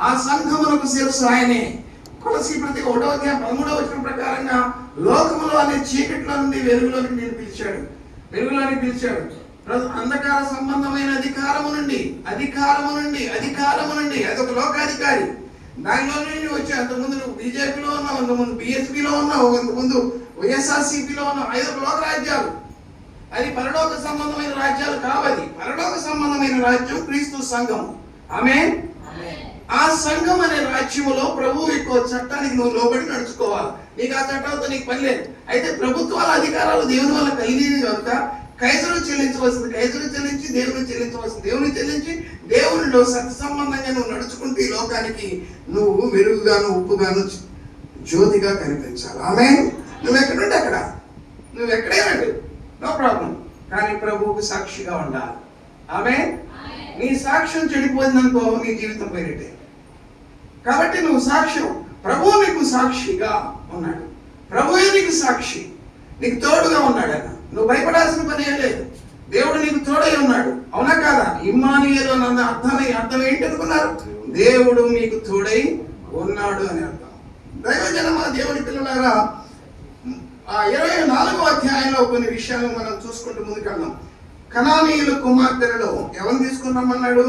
ఆ సంఘమునకు శిరస్సు ఆయనే. కొలసీ పత్రిక 1వ అధ్యాయం 13వ వచనం ప్రకారంగా లోకములో అనే చీకట్లో నుండి వెలుగులోనికి నేను పిలిచాడు, వెలుగులోనికి పిలిచాడు. అంధకార సంబంధమైన అధికారము నుండి అదొక లోకాధికారి. దానిలో నుండి వచ్చి అంతకుముందు నువ్వు బీజేపీలో ఉన్నావు, అంతకుముందు బిఎస్పీలో ఉన్నావు, అంతకుముందు వైఎస్ఆర్సీపీలో ఉన్నావు. 5 లోక రాజ్యాలు. అది పరలోక సంబంధమైన రాజ్యాలు కావది. పరలోక సంబంధమైన రాజ్యం క్రీస్తు సంఘము. ఆమేన్. ఆ సంఘం అనే రాజ్యములో ప్రభువు యొక్క చట్టానికి నువ్వు లోబడి నడుచుకోవాలి. నీకు ఆ చట్టాలతో నీకు పని లేదు. అయితే ప్రభుత్వాల అధికారాలు దేవుని వల్ల కలిగినవి కనుక కైసరు చెల్లించవలసింది కైసరు చెల్లించి, దేవుని చెల్లించవలసింది దేవుని చెల్లించి, దేవునిలో సత్య సంబంధంగా నువ్వు నడుచుకుంటూ ఈ లోకానికి నువ్వు వెలుగుగాను ఉప్పుగాను జ్యోతిగా కనిపించాలి. ఆమేన్. నువ్వు ఎక్కడుంటే అక్కడ, నువ్వు ఎక్కడైనా నో ప్రాబ్లం, కానీ ప్రభువుకు సాక్షిగా ఉండాలి. ఆమేన్. నీ సాక్ష్యం చెడిపోయిందనుకో నీ జీవితం పోయినట్టే. కాబట్టి నువ్వు సాక్ష్యం, ప్రభువు నీకు సాక్షిగా ఉన్నాడు, ప్రభువే నీకు సాక్షి, నీకు తోడుగా ఉన్నాడు. అన్న నువ్వు భయపడాల్సిన పని ఏం లేదు. దేవుడు నీకు తోడై ఉన్నాడు. అవునా కాదా? ఇమ్మానుయేలు అన్న అర్థం ఏంటి అనుకున్నారు? దేవుడు మీకు తోడై ఉన్నాడు అని అర్థం. దైవజనమా, దేవుని పిల్లలారా, 24వ అధ్యాయంలో కొన్ని విషయాలు మనం చూసుకుంటూ ముందుకెళ్దాం. కనానీయుల కుమార్తెలలో ఎవరిని తీసుకున్నామన్నాడు?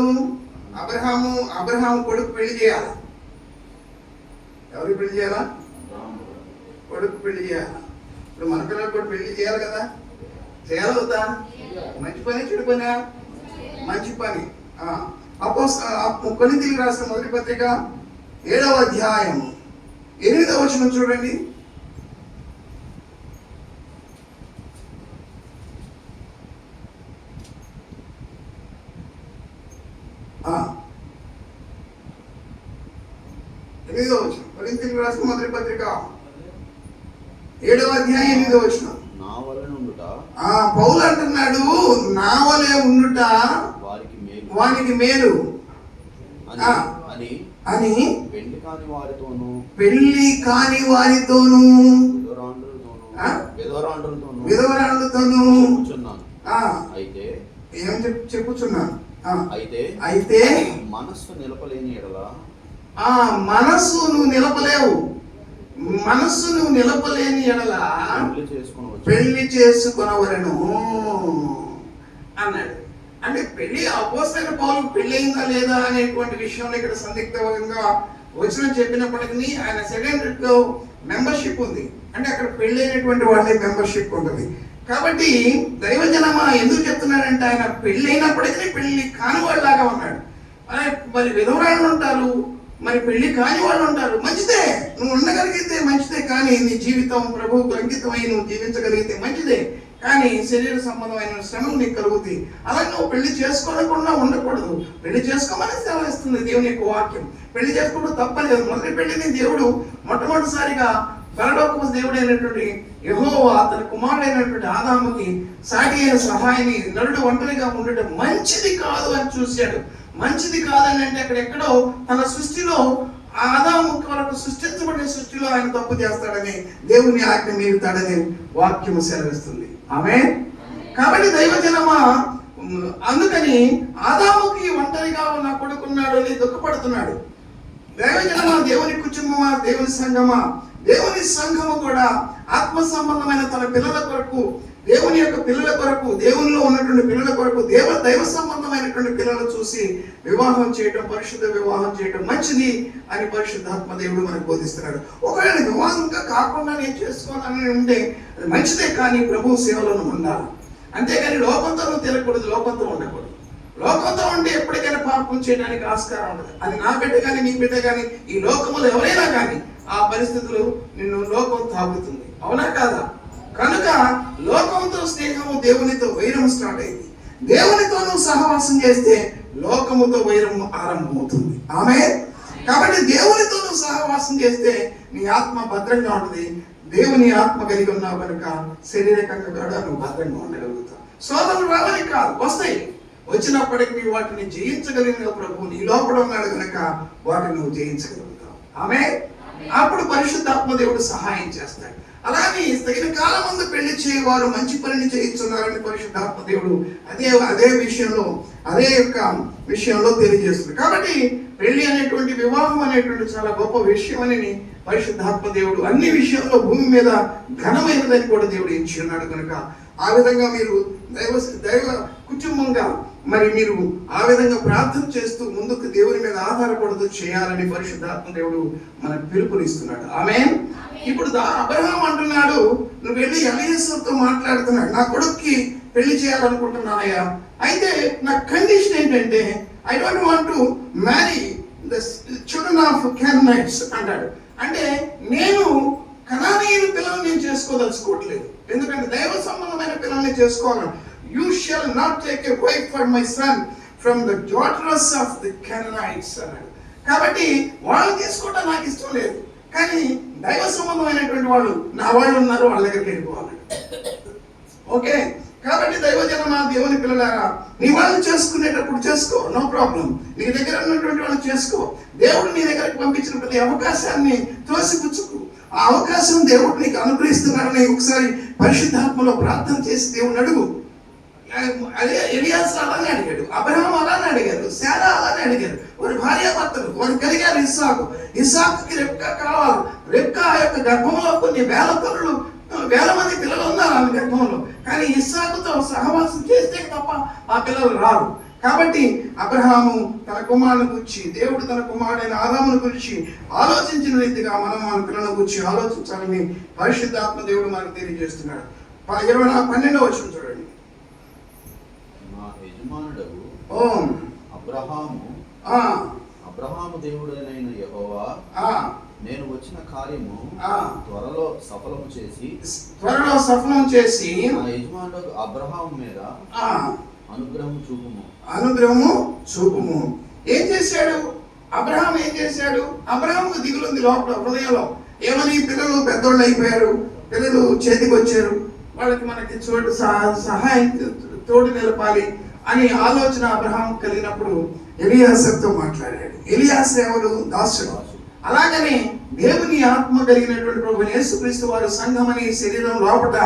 అబ్రహాము కొడుకు పెళ్లి చేయాలి. ఎవరికి పెళ్లి చేయాలా? కొడుకు పెళ్లి చేయాలి. ఇప్పుడు మన పిల్లలు కూడా పెళ్లి చేయాలి కదా, చేయాలవుతా? మంచి పని చెడు పని? మంచి పని. కొరింథీయులకు రాసిన మొదటి పత్రిక 7వ అధ్యాయము 8వ వచనం చూడండి. కొరింథీయులకు రాసిన మొదటి పత్రిక 7వ అధ్యాయం 8వ వచనం. పౌలు అంటున్నాడు, నా వలె ఉండుట వానికి మేలు అని పెళ్లి కాని వారితోనూ విధవరాండ్రతోనూ ఏం చెప్పుచున్నాను. అయితే మనస్సు నిలపలేని ఎడల, మనస్సు నువ్వు నిలపలేవు, మనస్సు నువ్వు నిలపలేని ఎడల పెళ్లి చేసుకొనవలెను అన్నాడు. అంటే పెళ్లి అపోస్తలుడైన పౌలుకు పెళ్లి అయిందా లేదా అనేటువంటి విషయంలో ఇక్కడ సందిగ్ధంగా వచనం చెప్పినప్పటికీ ఆయన సెకండ్ మెంబర్షిప్ ఉంది. అంటే అక్కడ పెళ్లి అయినటువంటి వాళ్ళే మెంబర్షిప్ ఉంటుంది. కాబట్టి దైవజనమా ఎందుకు చెప్తున్నాడంటే ఆయన పెళ్లి అయినప్పటికీ పెళ్లి కాని వాళ్ళలాగా ఉన్నాడు. మరి విధవరాళ్ళు ఉంటారు, మరి పెళ్లి కాని వాళ్ళు ఉంటారు. మంచిదే, నువ్వు ఉండగలిగితే మంచిదే, కానీ నీ జీవితం ప్రభువుకు అంకితమై నువ్వు జీవించగలిగితే మంచిదే. కానీ శరీర సంబంధమైన శ్రమలు నీకు కలుగుతాయి. అలాగే నువ్వు పెళ్లి చేసుకోకుండా ఉండకూడదు. పెళ్లి చేసుకోమని సెలవిస్తుంది దేవుని యొక్క వాక్యం. పెళ్లి చేసుకోవడం తప్పలేదు. మొదటి పెళ్లిని దేవుడు మొట్టమొదటిసారిగా పరలోకపు దేవుడు అయినటువంటి యెహోవా తన కుమారుడైనటువంటి ఆదాముకి సాటి అయిన సహాయాన్ని నరుడు ఒంటరిగా ఉండటం మంచిది కాదు అని చూశాడు. మంచిది కాదని అంటే అక్కడెక్కడో తన సృష్టిలో ఆదాము కొరకు సృష్టించబడిన సృష్టిలో ఆయన తప్పు చేస్తాడని దేవుని ఆజ్ఞ మీరుతాడని వాక్యము సెలవిస్తుంది. ఆమేన్. కాబట్టి దైవజనమా, అందుకని ఆదాముకి ఒంటరిగా ఉన్న కొడుకున్నాడు అని దుఃఖపడుతున్నాడు. దైవజనమా, దేవుని కుటుంబమా, దేవుని సంఘమా, దేవుని సంఘము కూడా ఆత్మ సంబంధమైన తన పిల్లల కొరకు, దేవుని యొక్క పిల్లల కొరకు, దేవునిలో ఉన్నటువంటి పిల్లల కొరకు దైవ సంబంధమైనటువంటి పిల్లలు చూసి వివాహం చేయటం, పరిశుద్ధ వివాహం చేయటం మంచిది అని పరిశుద్ధాత్మ దేవుడు మనకు బోధిస్తున్నాడు. ఒకవేళ వివాహంగా కాకుండా నేను చేసుకోవాలని ఉంటే అది మంచిదే, కానీ ప్రభు సేవలను ఉండాలి. అంతేగాని లోకంతో నువ్వు తిరగకూడదు, లోకంతో ఉండకూడదు. లోకంతో ఉండి ఎప్పటికైనా పాపం చేయడానికి ఆస్కారం ఉండదు. అది నా బిడ్డ కానీ నీ బిడ్డ కానీ ఈ లోకములో ఎవరైనా కానీ ఆ పరిస్థితులు నిన్ను లోకం తాగుతుంది. అవునా కాదా? కనుక లోకంతో స్నేహము, దేవునితో వైరం స్టార్ట్ అయింది. దేవునితో నువ్వు సహవాసం చేస్తే లోకముతో వైరం ఆరంభమవుతుంది. ఆమేన్. కాబట్టి దేవునితో నువ్వు సహవాసం చేస్తే నీ ఆత్మ భద్రంగా ఉంటుంది. దేవుని ఆత్మ కలిగి ఉన్నావు కనుక శారీరకంగా కూడా నువ్వు భద్రంగా ఉండగలుగుతావు. శోధనలు రావని కాదు, వస్తాయి. వచ్చినప్పటికీ వాటిని జయించగలిగిన ప్రభు నీ లోపల ఉన్నాడు కనుక వాటిని నువ్వు జయించగలుగుతావు. ఆమేన్. అప్పుడు పరిశుద్ధాత్మ దేవుడు సహాయం చేస్తాడు. అలానే తగిన కాలం ముందు పెళ్లి చేయవారు మంచి పనిని చేయించున్నారని పరిశుద్ధాత్మ దేవుడు అదే విషయంలో తెలియజేస్తుంది. కాబట్టి పెళ్లి అనేటువంటి వివాహం అనేటువంటి చాలా గొప్ప విషయం అని పరిశుద్ధాత్మ దేవుడు అన్ని విషయంలో భూమి మీద ఘనమైనదని కూడా దేవుడు ఎంచి ఉన్నాడు. కనుక ఆ విధంగా మీరు దైవ కుటుంబంగా మరి మీరు ఆ విధంగా ప్రార్థన చేస్తూ ముందుకు దేవుని మీద ఆధారపడుతూ చేయాలని పరిశుద్ధాత్మ దేవుడు మనకు పిలుపునిస్తున్నాడు. ఆమేన్. ఇప్పుడు అబ్రహాం అంటున్నాడు, నువ్వు వెళ్ళి ఎలీయజరుతో మాట్లాడుతున్నాడు, నా కొడుక్కి పెళ్లి చేయాలనుకుంటున్నానయ్యా, అయితే నా కండిషన్ ఏంటంటే I don't want to marry the children of Canaanites అంటాడు. అంటే నేను కనానీయుల పిల్లల్ని నేను చేసుకోదలుచుకోవట్లేదు, ఎందుకంటే దైవ సంబంధమైన పిల్లల్ని చేసుకోవాలి. You shall not take a wife for my son from the daughters of the Canaanites అన్నాడు. కాబట్టి వాళ్ళు తీసుకోవడం నాకు ఇష్టం లేదు, కానీ దైవ సంబంధమైనటువంటి వాళ్ళు నా వాళ్ళు ఉన్నారు, వాళ్ళ దగ్గరికి వెళ్ళిపోవాలి. ఓకే, కాబట్టి దైవజనమా, దేవుని పిల్లలారా, నీ వాళ్ళు చేసుకునేటప్పుడు చేసుకో, నో ప్రాబ్లం. నీ దగ్గర ఉన్నటువంటి వాళ్ళు చేసుకో. దేవుడు నీ దగ్గరకు పంపించిన ప్రతి అవకాశాన్ని తోసిపుచ్చుకు. ఆ అవకాశం దేవుడు నీకు అనుగ్రహిస్తున్నాడని ఒకసారి పరిశుద్ధాత్మలో ప్రార్థన చేసి దేవుడిని అడుగు. అదే ఎలియాజరు అలానే అడిగాడు, అబ్రహాం అలానే అడిగారు, శారా అలానే అడిగారు. వారి భార్యాభర్తలు వారు కలిగారు. ఇస్సాకుకి రెబ్కా కావాలి. రెబ్కా యొక్క గర్భంలో కొన్ని వేల మంది పిల్లలు ఉన్నారు ఆమె గర్భంలో, కానీ ఇస్సాకుతో సహవాసం చేస్తే తప్ప ఆ పిల్లలు రారు. కాబట్టి అబ్రహాము తన కుమారుని గురించి, దేవుడు తన కుమారుడైన ఆదామును గురించి ఆలోచించిన రీతిగా మనం మన పిల్లల గురించి ఆలోచించాలని పరిశుద్ధాత్మ దేవుడు మనకు తెలియజేస్తున్నాడు. 12వ వచనం చూడండి. అబ్రహాము దేవుడైన యెహోవా నేను వచ్చిన కార్యము త్వరలో సఫలము చేసి నా యజమానుడు అబ్రహాము మీద అనుగ్రహము చూపుము. ఏం చేశాడు అబ్రహాం? అబ్రహాముకు దిగులుంది లోపల హృదయంలో. ఏమని? పిల్లలు పెద్దోళ్ళు అయిపోయారు, పిల్లలు చేతికి వచ్చారు, వాళ్ళకి మనకి సహాయం తోడు నిలపాలి అని ఆలోచన అబ్రహాం కలిగినప్పుడు ఎలియాజరుతో మాట్లాడాడు. ఎలియాజరు ఎవరు? దాసుడు. అలాగనే దేవుని ఆత్మ కలిగినటువంటి ప్రభువైన యేసుక్రీస్తు వారు సంఘం అనే శరీరం లోపట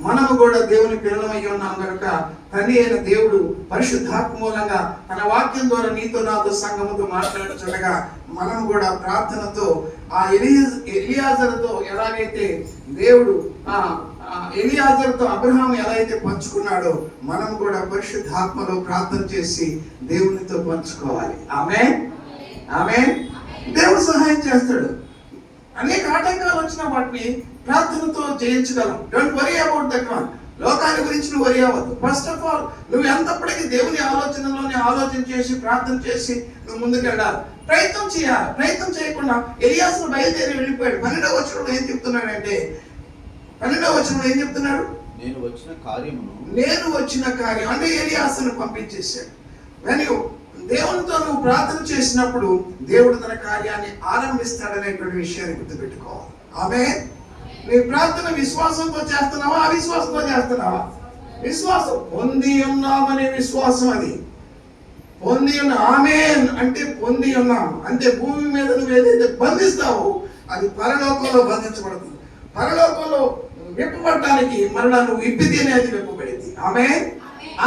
మనము కూడా దేవుని పిల్లలమై ఉన్నాం కనుక తండ్రి అయిన దేవుడు పరిశుద్ధాత్మ మూలంగా తన వాక్యం ద్వారా నీతో నాతో సంఘముతో మాట్లాడుతుండగా మనం కూడా ప్రార్థనతో ఆ ఎలియాజరుతో ఎలాగైతే దేవుడు ఎలియాజరుతో అబ్రహాం ఎలా అయితే పంచుకున్నాడో మనం కూడా పరిశుద్ధాత్మలో ప్రార్థన చేసి దేవునితో పంచుకోవాలి. ఆమేన్. దేవుడు సహాయం చేస్తాడు. అనేక ఆటంకాలు వచ్చిన వాటిని ప్రార్థనతో జయించగలం. Don't worry about that one. లోకాన్ని గురించి నువ్వు వరీ అవ్వద్దు. ఫస్ట్ ఆఫ్ ఆల్ నువ్వు ఎంతప్పటికీ దేవుని ఆలోచనలోనే ఆలోచన చేసి ప్రార్థన చేసి నువ్వు ముందుకు వెళ్ళాలి. ప్రయత్నం చేయాలి. ప్రయత్నం చేయకుండా ఎలియాజరు బయలుదేరి వెళ్ళిపోయాడు. 12వ వచనంలో ఏం చెప్తున్నాడంటే, 12వ వచనంలో ఏం చెప్తున్నాడు? నేను వచ్చిన కార్యం అంటే ఎలియాజరును పంపించేశాడు. దేవునితో నువ్వు ప్రార్థన చేసినప్పుడు దేవుడు తన కార్యాన్ని ఆరంభిస్తాడనేటువంటి విషయాన్ని గుర్తుపెట్టుకోవాలి. ఆమేన్. నీ ప్రార్థన విశ్వాసంతో చేస్తున్నావా, అవిశ్వాసంతో చేస్తున్నావా? విశ్వాసం. పొంది ఉన్నామనే విశ్వాసం. అది పొంది ఉన్న. ఆమేన్ అంటే పొంది ఉన్నాము అంటే భూమి మీద నువ్వు ఏదైతే బంధిస్తావో అది పరలోకంలో బంధించబడుతుంది. పరలోకంలో విప్పబడటానికి మరలా నువ్వు విప్పితేనే అది విప్పబడింది. ఆమేన్.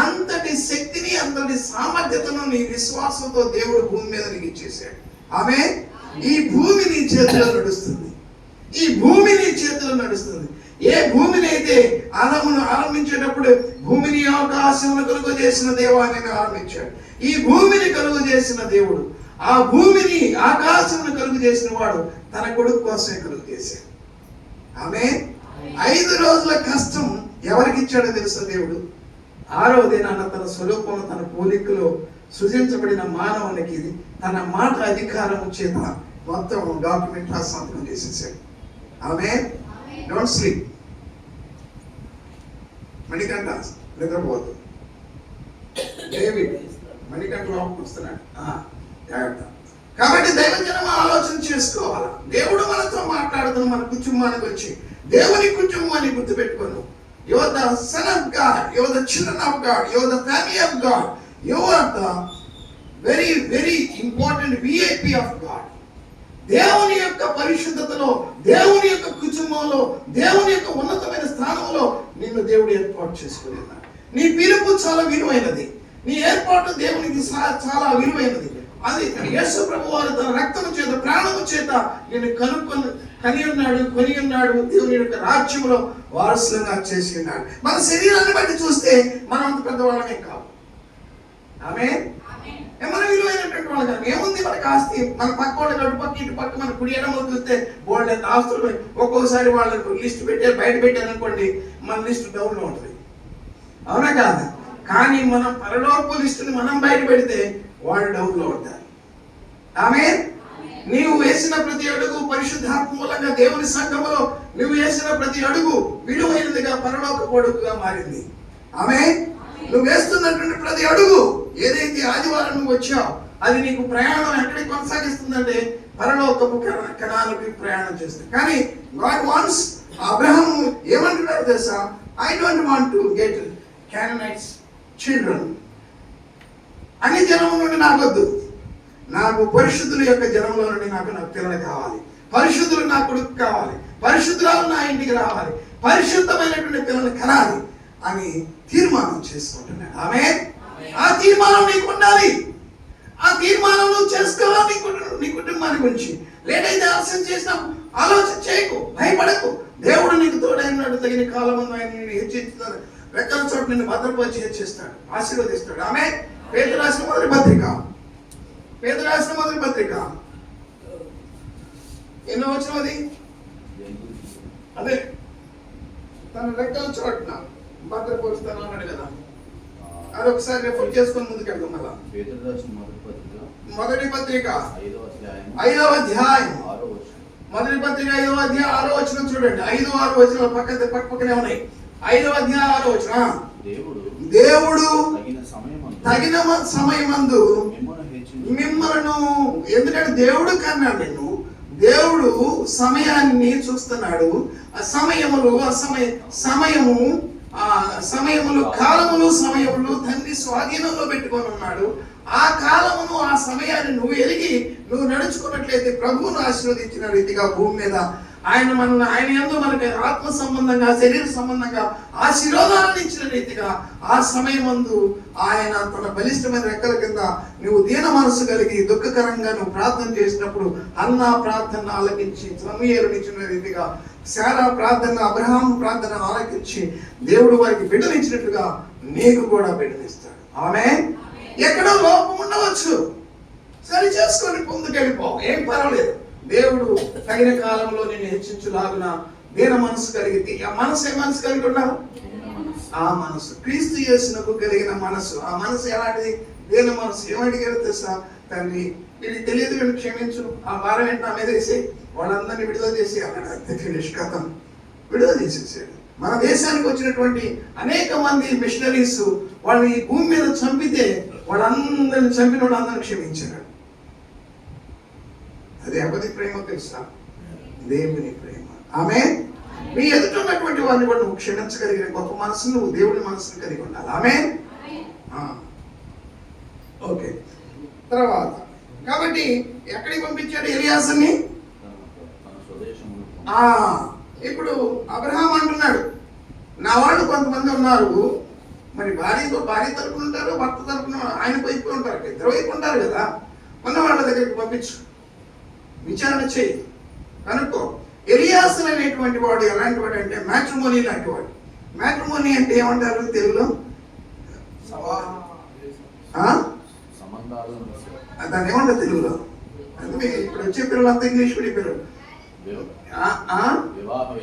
అంతటి శక్తిని, అంతటి సామర్థ్యతను నీ విశ్వాసంతో దేవుడు భూమి మీద నీకు ఇచ్చేసాడు. ఆమేన్. ఈ భూమి నీ చేతిలో నడుస్తుంది. ఏ భూమిని అయితే ఆదామును ఆరంభించేటప్పుడు భూమిని ఆకాశమును కలుగు చేసిన దేవాన్ని ఆరంభించాడు. ఈ భూమిని కలుగు చేసిన దేవుడు, ఆ భూమిని ఆకాశమును కలుగు చేసిన వాడు తన కొడుకు కోసమే కలుగు చేశాడు. ఆమేన్. 5 రోజుల కష్టం ఎవరికి ఇచ్చాడో తెలుసా? దేవుడు 6వ దినాన తన స్వరూపంలో తన పోలికలో సృజించబడిన మానవునికి తన మాట అధికారం చేత మొత్తం డాక్యుమెంట్ సంతకం చేసేసాడు. ఆమేన్. Don't sleep. మణికంఠ నిద్రపోదు. డేవిడ్ మణికంఠ లోపలికి వస్తున్నాడు. జాగ్రత్త. కాబట్టి దైవజనం ఆలోచన చేసుకోవాలి. దేవుడు మనతో మాట్లాడుతున్న మన కుటుంబానికి వచ్చి దేవుని కుటుంబాన్ని గుర్తుపెట్టుకోను. You are the son of God. You are the children of God. You are the family of God. You are the very, very important VIP of God. దేవుని యొక్క పరిశుద్ధతలో, దేవుని యొక్క కుటుంబంలో దేవుని యొక్క ఉన్నతమైన స్థానంలో నిన్ను దేవుడు ఏర్పాటు చేసుకుని ఉన్నాడు. నీ పిలుపు చాలా విలువైనది, నీ ఏర్పాటు దేవునికి చాలా విలువైనది. అది యేసు ప్రభు వారు తన రక్తము చేత ప్రాణము చేత నేను కొని ఉన్నాడు. దేవుని యొక్క రాజ్యంలో వారసులంగా చేసి ఉన్నాడు. మన శరీరాన్ని బట్టి చూస్తే మనం అంత పెద్దవాళ్ళమే కావు. ఆమేన్. మనం విలువైనటువంటి వాళ్ళు కాదు. ఏముంది మనకు ఆస్తి, మన పక్క వాళ్ళు అటు పక్క ఇటు పక్క మన కుడి ఎడమలు చూస్తే బోల్డ్ ఎంత ఆస్తులు. ఒక్కోసారి వాళ్ళకు లిస్ట్ బయట పెట్టారనుకోండి, మన లిస్ట్ డౌన్ లో ఉంటుంది. అవునా కాదు? కానీ మనం పరలోకపు లిస్టుని మనం బయట పెడితే వాళ్ళు డౌన్ లో ఉంటారు. ఆమేన్. నీవు వేసిన ప్రతి అడుగు పరిశుద్ధాత్మ మూలంగా దేవుని సంఘములో నువ్వు వేసిన ప్రతి అడుగు విలువైనదిగా పరలోకపు అడుగుగా మారింది. ఆమేన్. నువ్వు వేస్తున్నటువంటి ప్రతి అడుగు, ఏదైతే ఆదివారం నువ్వు వచ్చావు, అది నీకు ప్రయాణం ఎక్కడికి కొనసాగిస్తుందంటే పరలోకపు కణానికి ప్రయాణం చేస్తుంది. కానీ గాడ్ వాంట్స్, అబ్రహాం ఏమంటున్నాడు తెలుసా? I don't want to get Canaanites children. అన్ని జనముల నుండి నాకొద్దు, నాకు పరిశుద్ధుల యొక్క జనంలో నుండి నాకు పిల్లలు కావాలి, పరిశుద్ధులు నా కొడుకు కావాలి, పరిశుద్ధురాలు నా ఇంటికి రావాలి, పరిశుద్ధమైనటువంటి పిల్లలు కనాలి అని తీర్మానం చేసుకుంటున్నాడు. ఆమేన్. ఆ తీర్మానం నీకు ఉండాలి. ఆ తీర్మానం నువ్వు చేసుకోవాలి నీ కుటుంబాన్ని గురించి. లేటైతే ఆలస్యం చేసినా ఆలోచన చేయకు, భయపడకు. దేవుడు నీకు తోడైనాడు. తగిన కాలం ఆయన నిన్ను హెచ్చిస్తాడు, రెక్కల చోటు నిన్ను భద్రపరిచి హెచ్చిస్తాడు, ఆశీర్వదిస్తాడు. ఆమేన్. పేతురు రాసిన మొదటి పత్రిక ఎన్నో వచ్చిన అదే తన రెక్కల చోటున భద్రపరుస్తాను అన్నాడు కదా. అది ఒకసారి రెఫర్ చేసుకొని ముందుకెళ్దాం. మళ్ళా మొదటి పత్రిక 5వ అధ్యాయం మొదటి పత్రిక 5వ అధ్యాయం 6వ వచనం చూడండి. 5, 6 వచనాలు పక్కనే ఉన్నాయి. 5వ అధ్యాయం 6వ వచనం. దేవుడు తగిన సమయమందు మిమ్మలను, ఎందుకంటే దేవుడు కన్నాడు నిన్ను, దేవుడు సమయాన్ని చూస్తున్నాడు. ఆ సమయములు కాలములు సమయములు తండ్రి స్వాధీనంలో పెట్టుకొని ఉన్నాడు. ఆ కాలమును ఆ సమయాన్ని నువ్వు ఎరిగి నువ్వు నడుచుకున్నట్లయితే ప్రభువును ఆశీర్వదించిన రీతిగా భూమి మీద ఆయన యందు మనకి ఆత్మ సంబంధంగా శరీర సంబంధంగా ఆశీర్వాదాలను ఇచ్చిన రీతిగా ఆ సమయమందు ఆయన తన బలిష్టమైన రెక్కల కింద నువ్వు దీన మనసు కలిగి దుఃఖకరంగా నువ్వు ప్రార్థన చేసినప్పుడు అన్నా ప్రార్థన ఆలకించి సమూయేలునిచ్చిన రీతిగా శారా ప్రార్థన, అబ్రహాము ప్రార్థన ఆలకించి దేవుడు వారికి బిడ్డనిచ్చినట్టుగా నీకు కూడా బిడ్డనిస్తాడు. ఆమేన్. ఎక్కడో లోపం ఉండవచ్చు, సరి చేసుకొని ముందుకెళ్ళిపో, ఏం పర్వాలేదు. దేవుడు తగిన కాలంలో నేను హెచ్చించులాగున దీన మనసు కలిగి, ఆ మనసు ఏ మనసు కలిగి ఉన్నావు? ఆ మనసు క్రీస్తు యేసునకు కలిగిన మనసు. ఆ మనసు ఎలాంటిది? దీన మనసు. ఏమడిగారు తెలుసా? తండ్రి వీళ్ళకి తెలియదు, వీళ్ళు క్షమించు, ఆ భారం ఏంటి నా మీద వేసి వాళ్ళందరినీ విడుదల చేసి అన్నాడు. నిష్కథం విడుదల చేసేసాడు. మన దేశానికి వచ్చినటువంటి అనేక మంది మిషనరీస్ వాళ్ళని ఈ భూమి మీద చంపితే వాళ్ళందరిని చంపిన వాళ్ళందరినీ క్షమించాడు. అది ఎవరి ప్రేమ తెలుసా? దేవుని ప్రేమ. ఆమేన్. నీ ఎదుట ఉన్నటువంటి వారిని కూడా నువ్వు క్షమించగలిగిన గొప్ప మనసు, నువ్వు దేవుని మనసును కలిగి ఉండాలి. ఆమేన్. ఓకే. తర్వాత కాబట్టి ఎక్కడికి పంపించాడు ఎలియాసుని? ఇప్పుడు అబ్రహాం అంటున్నాడు, నా వాళ్ళు కొంతమంది ఉన్నారు, మరి భార్య తరపున ఉంటారు, భర్త తరపున ఆయన వైపు ఉంటారు, ఇద్దరు వైపు ఉంటారు కదా. ఉన్న వాళ్ళ దగ్గరికి పంపించు, విచారణ చేయి, కనుక్కో. ఎలియాసు అనేటువంటి వాడు ఎలాంటి వాడు అంటే మ్యాట్రిమోనీ లాంటి వాడు. మ్యాట్రిమోనీ అంటే ఏమంటారు తెలుగులో? దాన్ని ఏమంటారు తెలుగులో? అందుకే ఇప్పుడు వచ్చే పిల్లలంతా ఇంగ్లీష్ మీడియం పిల్లలు.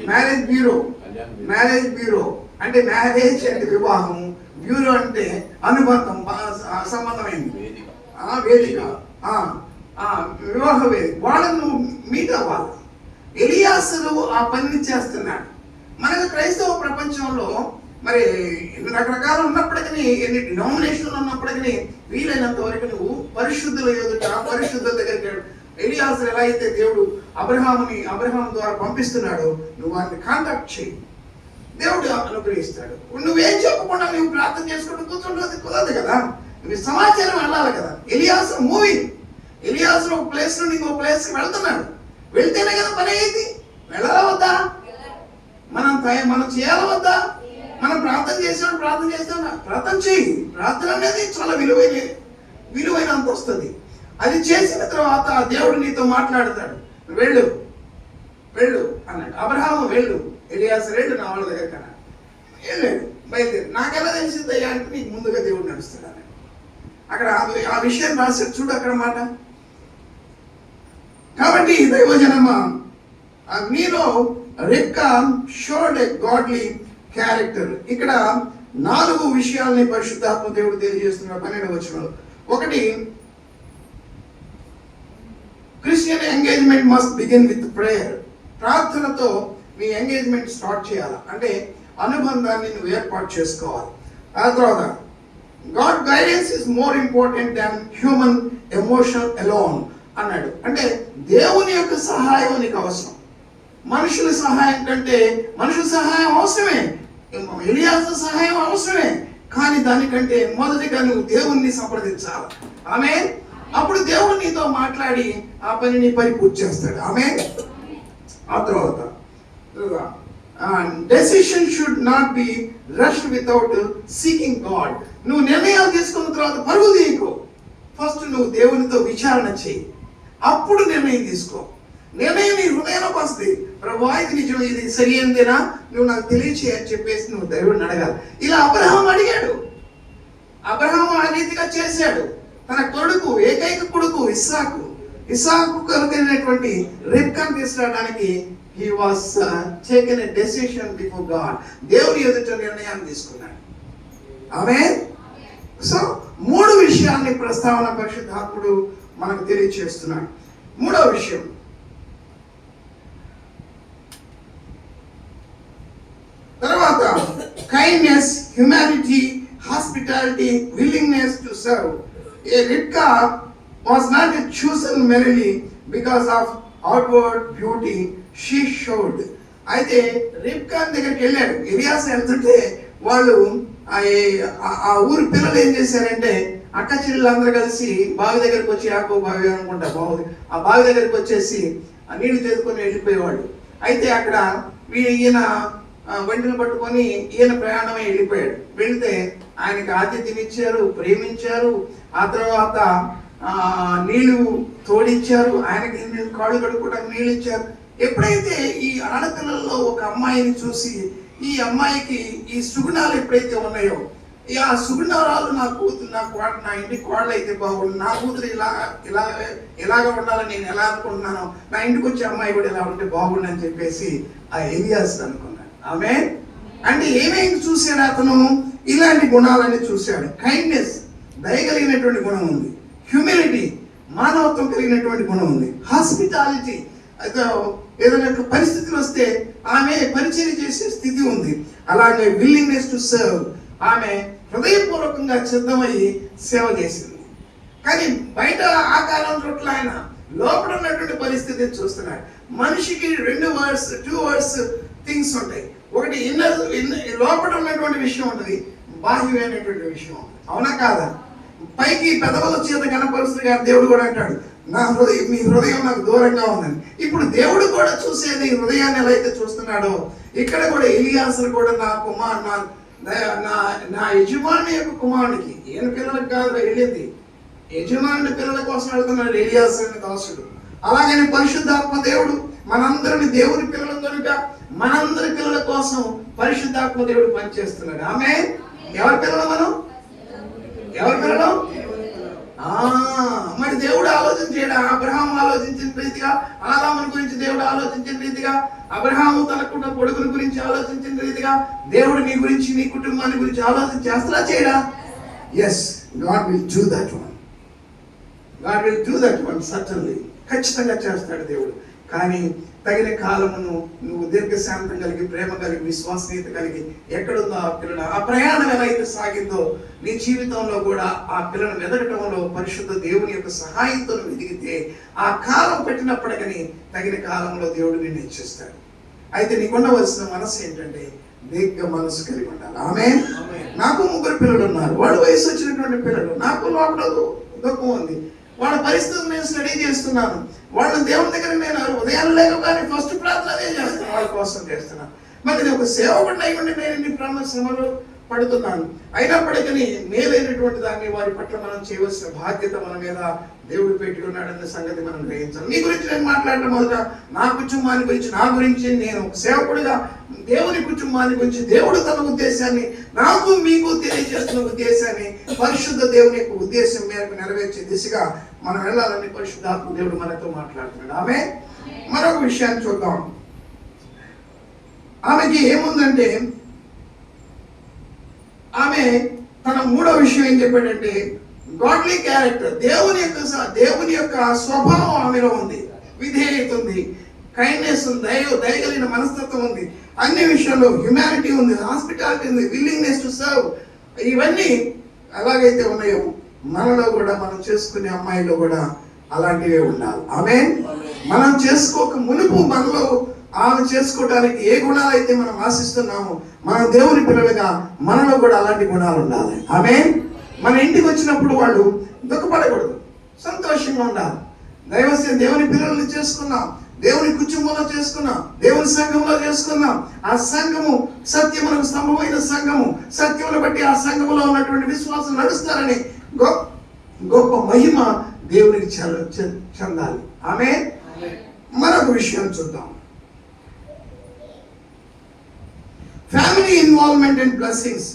మ్యారేజ్ బ్యూరో అంటే మ్యారేజ్ అంటే వివాహం, బ్యూరో అంటే అనుబంధం, సంబంధమైంది, వేదిక, వివాహ వేదిక. వాళ్ళను మీట్ అవ్వాలి. ఎలియాసులు ఆ పనిని చేస్తున్నాడు. మనకు క్రైస్తవ ప్రపంచంలో మరి రకరకాలు ఉన్నప్పటికీ, ఎన్ని డినామినేషన్లు ఉన్నప్పటికీ వీలైనంత వరకు నువ్వు పరిశుద్ధుల ఎదుట, పరిశుద్ధుల దగ్గరికి ఎలియాసు ఎలా అయితే దేవుడు అబ్రహాం ద్వారా పంపిస్తున్నాడో నువ్వు వారిని కాంటాక్ట్ చేయి, దేవుడు అనుగ్రహిస్తాడు. నువ్వేం చెప్పకుండా నువ్వు ప్రార్థన చేసుకుంటూ కూర్చుంటుంది కుదరదు కదా. నువ్వు సమాచారం వెళ్ళాలి కదా. ఎలియాసు మూవింగ్, ఎలియాసు ఒక ప్లేస్ నుండి ఇంకో ప్లేస్కి వెళ్తున్నాడు. వెళ్తేనే కదా పని అయ్యింది. వెళ్ళాలా వద్దా? మనం చేయాలి వద్దా? మనం ప్రార్థన చేస్తాం. ప్రార్థన చేయి. ప్రార్థన అనేది చాలా విలువైనంత వస్తుంది. అది చేసిన తర్వాత దేవుడు నీతో మాట్లాడతాడు. వెళ్ళు అన్నాడు. అబ్రహాము వెళ్ళు, ఎలియాసు వెళ్ళు నా వాళ్ళ దగ్గర కన్నా వెళ్ళాడు. బయలుదేరి. నాకెలా తెలిసిందయ్యా అంటే నీకు ముందుగా దేవుడు నడుస్తాడు అన్నాడు. అక్కడ ఆ విషయం రాశాడు చూడు అక్కడ మాట. కాబట్టి దైవజనమా, మీలో రిబ్కా షోడ్ ఎ గాడ్లీ క్యారెక్టర్. ఇక్కడ 4 విషయాల్ని పరిశుద్ధాత్మ దేవుడు తెలియజేస్తున్నాడు 12వ వచనంలో. ఒకటి, Christian engagement must begin with prayer. ప్రార్థనతో నీ ఎంగేజ్మెంట్ స్టార్ట్ చేయాలి. అంటే అనుబంధాన్ని నువ్వు ఏర్పాటు చేసుకోవాలి. ఆ తర్వాత God guidance is more important than human emotion alone అన్నాడు. అంటే దేవుని యొక్క సహాయం నీకు అవసరం. మనుషుల సహాయం కంటే మనుషుల సహాయం అవసరమే, ఎలియాసు సహాయం అవసరమే, కానీ దానికంటే మొదటిగా నువ్వు దేవుణ్ణి సంప్రదించాలి. ఆమేన్. అప్పుడు దేవుడు నీతో మాట్లాడి ఆ పనిని పరిపూర్తి చేస్తాడు. ఆమేన్. ఆ తర్వాత decision should not be rushed without seeking God. నువ్వు నిర్ణయాలు తీసుకున్న తర్వాత పరుగు తీయకు. ఫస్ట్ నువ్వు దేవునితో విచారణ చేయి, అప్పుడు నిర్ణయం తీసుకో. నిర్ణయం నీ హృదయంలోకి వస్తుంది. ప్రభువా ఇది నిజం, ఇది సరి అయినదేనా, నువ్వు నాకు తెలియచేయ అని చెప్పేసి నువ్వు దేవుడిని అడగాలి. ఇలా అబ్రహాం అడిగాడు. అబ్రహాం ఆ రీతిగా చేశాడు. తన కొడుకు, ఏకైక కొడుకు ఇస్సాకు కలిగినటువంటి రిబ్కాను తీసుకురావడానికి he was taken a decision before God. దేవుని ఎదుట నిర్ణయాన్ని తీసుకున్నాడు. ఆమేన్. సో 3 విషయాల్ని ప్రస్తావన పరిశుద్ధాత్ముడు మనకు తెలియజేస్తున్నాడు. 3వ విషయం, తర్వాత kindness, humanity, hospitality, willingness to serve. A Ribka was not chosen merely because of outward beauty she showed. అయితే రిబ్కా దగ్గరికి వెళ్ళాడు. ఎలియాసు వెళ్తుంటే వాళ్ళు ఆ ఊరు పిల్లలు ఏం చేశారంటే అక్క చెల్లెళ్ళందరూ కలిసి బావి దగ్గరికి వచ్చి, యాకోబు బావి అనుకుంటా బావి, ఆ బావి దగ్గరికి వచ్చేసి ఆ నీళ్లు తెచ్చుకొని వెళ్ళిపోయేవాళ్ళు. అయితే అక్కడ ఈయన వెంటనే పట్టుకొని ఈయన ప్రయాణమే వెళ్ళిపోయాడు. వెళితే ఆయనకి ఆతిథ్యం ఇచ్చారు, ప్రేమించారు. ఆ తర్వాత నీళ్లు తోడించారు, ఆయనకి కాళ్ళు కడుక్కోవడానికి నీళ్ళు ఇచ్చారు. ఎప్పుడైతే ఈ ఆడపిల్లల్లో ఒక అమ్మాయిని చూసి, ఈ అమ్మాయికి ఈ సుగుణాలు ఎప్పుడైతే ఉన్నాయో, ఆ సుగుణాలు నా ఇంటి కోడలు అయితే బాగుండు, నా కూతురు ఇలాగ ఉండాలని నేను ఎలా అనుకుంటున్నానో, నా ఇంటికి వచ్చే అమ్మాయి కూడా ఇలా ఉంటే బాగుండు అని చెప్పేసి ఆ ఎలియాస్ అనుకున్నాడు. ఆమేన్. అంటే ఏమేమి చూశాడు అతను? ఇలాంటి గుణాలన్నీ చూశాడు. కైండ్నెస్, దయగలిగినటువంటి గుణం ఉంది. హ్యూమిలిటీ, మానవత్వం కలిగినటువంటి గుణం ఉంది. హాస్పిటాలిటీ, ఏదైనా పరిస్థితులు వస్తే ఆమె పరిచయం చేసే స్థితి ఉంది. అలాగే విల్లింగ్నెస్ టు సర్వ్, ఆమె హృదయపూర్వకంగా సిద్ధమయ్యి సేవ చేసింది. కానీ బయట ఆ కాలం చోట్ల ఆయన లోపల ఉన్నటువంటి పరిస్థితిని చూస్తున్నాడు. మనిషికి 2 వర్డ్స్ థింగ్స్ ఉంటాయి. ఒకటి లోపల ఉన్నటువంటి విషయం ఉంటుంది, బాహ్యమైనటువంటి విషయం. అవునా కాదా? పైకి పెదవుల చేత కనపరుస్తుంది కానీ దేవుడు కూడా అంటాడు, మీ హృదయం నాకు దూరంగా ఉందని. ఇప్పుడు దేవుడు కూడా చూసేది హృదయాన్ని ఎలా అయితే చూస్తున్నాడో, ఇక్కడ కూడా ఎలియాసు కూడా నా యజమాని యొక్క కుమారునికి, ఈయన పిల్లలకు కాదు వెళ్ళింది, యజమాని పిల్లల కోసం వెళ్తున్నాడు ఎలియాసు అనే దాసుడు. అలాగని పరిశుద్ధాత్మ దేవుడు మనందరిని దేవుని పిల్లలు కనుక మనందరి పిల్లల కోసం పరిశుద్ధాత్మ దేవుడు పనిచేస్తున్నాడు. ఆమె ఎవరి పిల్లలు? ఎవరి పిల్లలు? మరి దేవుడు ఆలోచన చేయడా? అబ్రహాం ఆలోచించిన రీతిగా, ఆదాముని గురించి దేవుడు ఆలోచించిన రీతిగా, అబ్రహాము తనకున్న కొడుకుని గురించి ఆలోచించిన రీతిగా దేవుడు నీ గురించి, నీ కుటుంబాన్ని గురించి ఆలోచన చేస్తాడా చేయడా? Yes, God will do that one. God will do that one certainly. ఖచ్చితంగా చేస్తాడు దేవుడు. కానీ తగిన కాలమును నువ్వు దీర్ఘశాంతం కలిగి, ప్రేమ కలిగి, విశ్వాసనీయత కలిగి ఎక్కడుందో ఆ పిల్లలు, ఆ ప్రయాణం ఎలా అయితే సాగిందో నీ జీవితంలో కూడా ఆ పిల్లను వెదకటంలో పరిశుద్ధ దేవుని యొక్క సహాయంతో ఎదిగితే ఆ కాలం పెట్టినప్పటికీ తగిన కాలంలో దేవుడు నిన్ను హెచ్చిస్తాడు. అయితే నీకు ఉండవలసిన మనసు ఏంటంటే దీర్ఘ మనసు కలిగి ఉండాలి. ఆమేన్. నాకు 3 పిల్లలు ఉన్నారు. వాళ్ళ వయసు వచ్చినటువంటి పిల్లలు. నాకు లోపల దుఃఖం ఉంది. వాళ్ళ పరిస్థితులు నేను స్టడీ చేస్తున్నాను. వాళ్ళ దేవుని దగ్గర నేను ఉదయం లేకపోతే ఫస్ట్ ప్రార్థన అదే చేస్తున్నాను, వాళ్ళ కోసం చేస్తున్నాను. మరి ఇది ఒక సేవకుడిని అయి ఉండి నేను ఇన్ని శ్రమలు పడుతున్నాను, అయినప్పటికీ మేలైనటువంటి దాన్ని వారి పట్ల మనం చేయవలసిన బాధ్యత మన మీద దేవుడు పెట్టి ఉన్నాడన్న సంగతి మనం గ్రహించాలి. నీ గురించి నేను మాట్లాడడం మొదట నా కుటుంబాన్ని గురించి, నా గురించి, నేను సేవకుడిగా దేవుని కుటుంబాన్ని గురించి, దేవుడు తన ఉద్దేశాన్ని నాకు మీకు తెలియజేస్తున్న ఉద్దేశాన్ని పరిశుద్ధ దేవుని యొక్క ఉద్దేశం మేరకు నెరవేర్చే దిశగా మనం వెళ్ళాలని పరిశుద్ధాత్మ దేవుడు మనతో మాట్లాడుతున్నాడు. ఆమె మరొక విషయాన్ని చూద్దాం. ఆమెకి ఏముందంటే, ఆమె తన మూడో విషయం ఏం చెప్పాడంటే గాడ్లీ క్యారెక్టర్, దేవుని యొక్క స్వభావం ఆమెలో ఉంది, విధేయత ఉంది, కైండ్నెస్ ఉంది, దయగలిగిన మనస్తత్వం ఉంది, అన్ని విషయాల్లో హ్యుమానిటీ ఉంది, హాస్పిటాలిటీ ఉంది, విల్లింగ్నెస్ టు సర్వ్. ఇవన్నీ ఎలాగైతే ఉన్నాయో మనలో కూడా, మనం చేసుకునే అమ్మాయిలో కూడా అలాంటివే ఉండాలి. ఆమేన్. మనం చేసుకోక మునుపు మనలో ఆమె చేసుకోవడానికి ఏ గుణాలు అయితే మనం ఆశిస్తున్నామో, మన దేవుని పిల్లలుగా మనలో కూడా అలాంటి గుణాలు ఉండాలి. ఆమేన్. మన ఇంటికి వచ్చినప్పుడు వాళ్ళు దుఃఖపడకూడదు, సంతోషంగా ఉండాలి. దేవుని పిల్లల్ని చేసుకున్నాం, దేవుని కుటుంబంలో చేసుకున్నాం, దేవుని సంఘంలో చేసుకున్నాం. ఆ సంఘము సత్యమునకు స్తంభమైన సంఘము, సత్యమును బట్టి ఆ సంఘములో ఉన్నటువంటి విశ్వాసం నడుస్తారని గొప్ప మహిమ దేవునికి చెందాలి. ఆమేన్. మరొక విషయం చూద్దాం. Family involvement and blessings.